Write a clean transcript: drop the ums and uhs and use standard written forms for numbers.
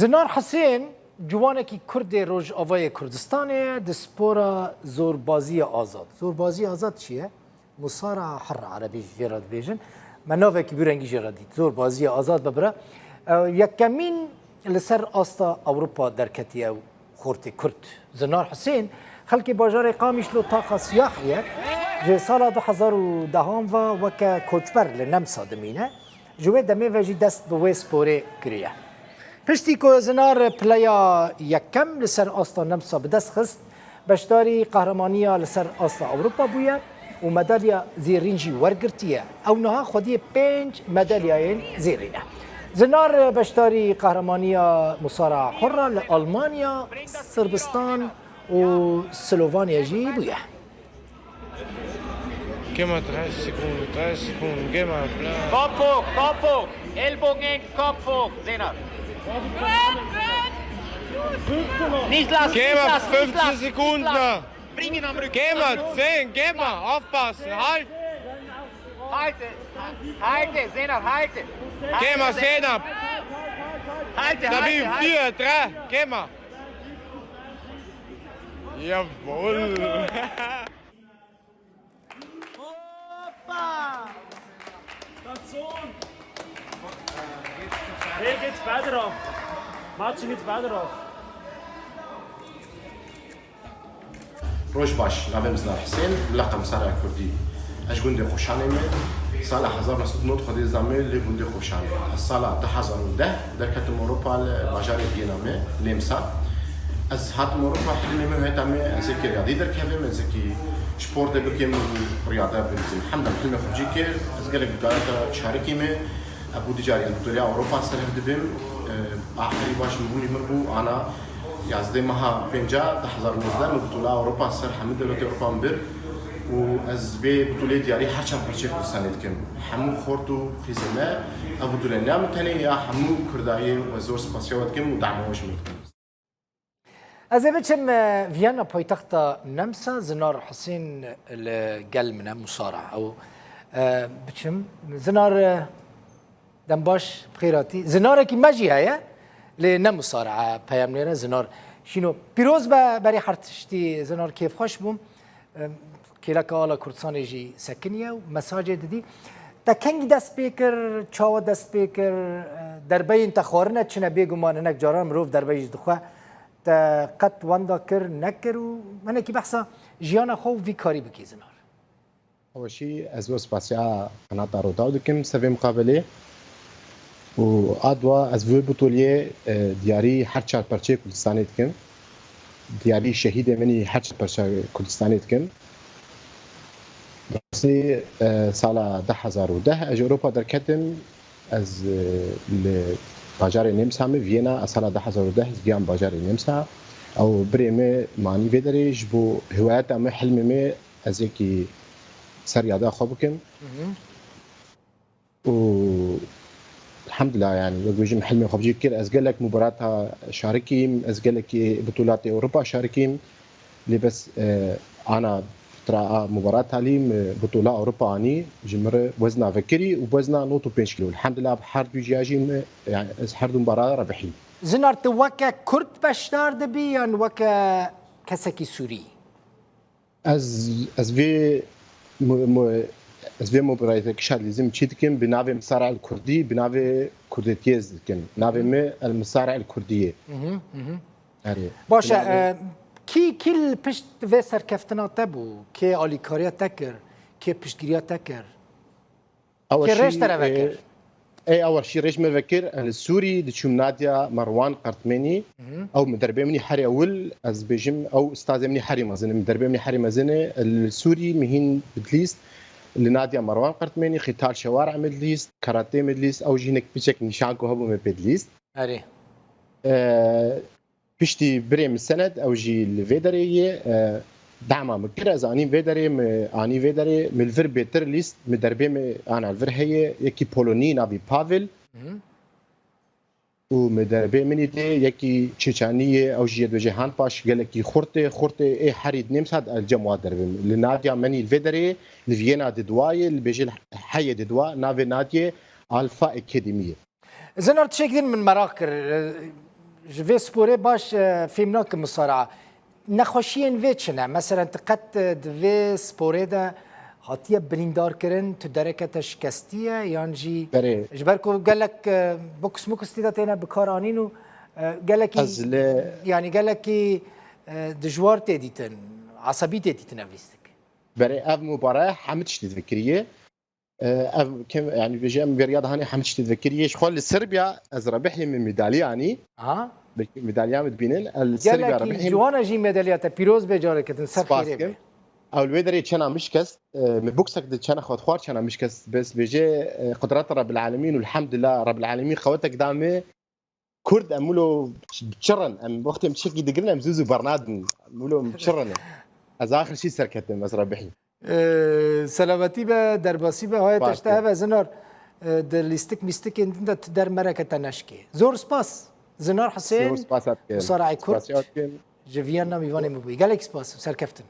زنار حسین جوانکی کرد روج آوای کردستان دسپورا زوربازی آزاد. زوربازی آزاد چیه؟ مصارعه حر عربی جراد بیجن مناوه که برنگی جرادید زوربازی آزاد ببره یکمین لسر آستا اوروپا درکتی او خورت کرد. زنار حسین خلق باجار قامش لو طاقه سیاحیه جه سال 2010 و وکا کوچبر لنمسا دمینه جوه دمه وجی دست به سپوره کریه. پشتی که زنار پلیا یکم لسر آستا نمسا به دست خست بشداری قهرمانیا لسر آستا اوروپا بویه و مدالیا زیرینجی ورگرتیه او نها خودی 5 مدالیاین زیرینه. زنار بشداری قهرمانیا مصارعه حره لألمانیا صربستان و سلوفانیا جی بویه. Quema 3 seconden, quema. Kopfhoch, Ellbogen, Kopfhoch, Zeynep. Nicht lassen, Quema, nicht lassen, 15 Sekunden. Bring ihn am Rücken. Quema, 10, quema, aufpassen, halt. Halte, Zeynep, halte. Quema, Zeynep. Halte, Stabil, halte. 4, 3, quema. Jawohl. Hier geht's beide auf. Matchen geht's beide auf. روش باش نام زنار حسين لقب مصارع كردي اش گوندي خوشانه مي سال 1990 خدي زامي لي گوندي خوشانه السال 2010 دركت اوروبا باجار فيينا مي لمسا از هات اوروبا حلمي مي هتامي ازكي رياضي دركه مي ازكي سبورت بكيم رياضه بنزين الحمد لله حلمي خرجيك از قالك قالت شاركي مي ابو تجاري بطولة اوروبا سر دبم اخري باش مبوني مربو انا یازده ماه 2019 من بطوله اروپا سر حمد دولت اروپا مبر و از به بطوله دیاری هر چند پرچه کردستانیت کم همو خورد و خیزمه ابو بطوله نام تنی یا همو کردایی و زور سپاسیات کم و دعموش میکنم. از بچم ویانا پایتخت نمسا زنار حسین الجل من مصارعه او بچم زنار دنباش بخيراتي زنارك ماجي هيا لنمصارعه پیامنیره زنار شینو پیروز برای حرتشتی زنار کیف خوش بوم کلاک آلا کردستان جی سکنیه و مساجد دیدی تا کنگی دست بیکر چاو دست بیکر دربای انت خورنه چنه بیگو ما نک جاران مروف دربای جد خواه تا قط واندا کر نکر و منه کی بحثا جیانا خو وی کاری بکی زنار اول شيء ازو سباسيا قناة رودا ودكم سفي مقابله وادوا از وی بطولیه دیاری هر چهار پرچه کردستانیت کن دیاری شهید منی هر چهار پرچه کردستانیت کن بسی سال 2010 از اروپا درکتم از باجار نمسا می وینا از سال 2010 زیان باجار نمسا او بریم مانی بدریج بو هوايات ام حلم می از کی سریاده خوب کن و الحمد لله يعني وجه حلمي خبجي كثير ازقل لك مباراتها شاركيم ازقل لك بطولات اوروبا شاركيم اللي بس انا ترى مباراتها لي بطوله اوروبا اني جمر وزنها فكري ووزنها نوتو 5 كيلو الحمد لله بحر بيجاجي يعني حرد مباراه ربحي زنار توكا كرد بشتار دبي يعني وكا كسكي سوري از في از وی مبارایت کشاد لازم چی دکن به نام مصارع الکردی به نام کردیتیز دکن نام ما المصارع الکردیه. آره. باشه کی پشت و سرکفتنا تبو کی آلیکاریا تکر کی پشتگیریا تکر کی رشت را وکر. اول شيء ريش مفكر السوري دشوم ناديا مروان قرطماني او مدربه مني حري اول از بيجم او استاذ مني حري مازن مدربه مني حري مازن السوري مهين بدليست لناديا مروان قرطماني قتال شوارع مدليست كاراتيه مدليست او جينك بيشك نشانكو هبو مدليست اري بيشتي بريم السند او جي الفيدري دعمه مكر اذا اني فيدري من الفير بيتر ليست مدربه انا الفير هي يكي بولوني نافي بافل ومدربه مني دي يكي تشيتشانيه او جي دوجهان باش قال لك خورتي اي حريد نمساد الجموا درب لناديا مني الفيدري لفيينا ددواي اللي بيجي حي ددوا نافي ناديه الفا اكاديميه زنار تشكين من مراكر جوی سپوره باش فیلم ناکم مصارعه نخوشیین وی چنه مثلا تقت دوی سپوره ده هاتیه بریندار کرن تو درکت شکستیه یان جی بله. جبر کو گلک بوکس مکستی ده تینا بکار آنینو گلکی يعني قال لك دجوار تديتن عصبي تديتن افيستك بري اف مباراه حمدش تذكريه اف كم يعني بيجي من رياضه هاني حمدش تذكريه شغل صربيا از ربح لي من ميداليه يعني ها ميداليه متبينين قال صربيا لك ربح لي جوانا جي ميداليات بيروز بجاره كتن سفيري او الويدري كان مشكس من بوكسك كان اخذ خوار كان مشكس بس بيجي قدرات رب العالمين والحمد لله رب العالمين خواتك دامه كرد امولو بتشرن ام وقت مشكي دقرنا مزوزو برنادن امولو بتشرن از اخر شيء سركتن بس ربحي سلامتی به درباسی به های تشته به زنار در لیستک میستک انت در مرکت نشکی زور سپاس زنار حسین سپاسات مصارعه کرد جویان نمیوانه مبوی گلک سپاس سرکفتن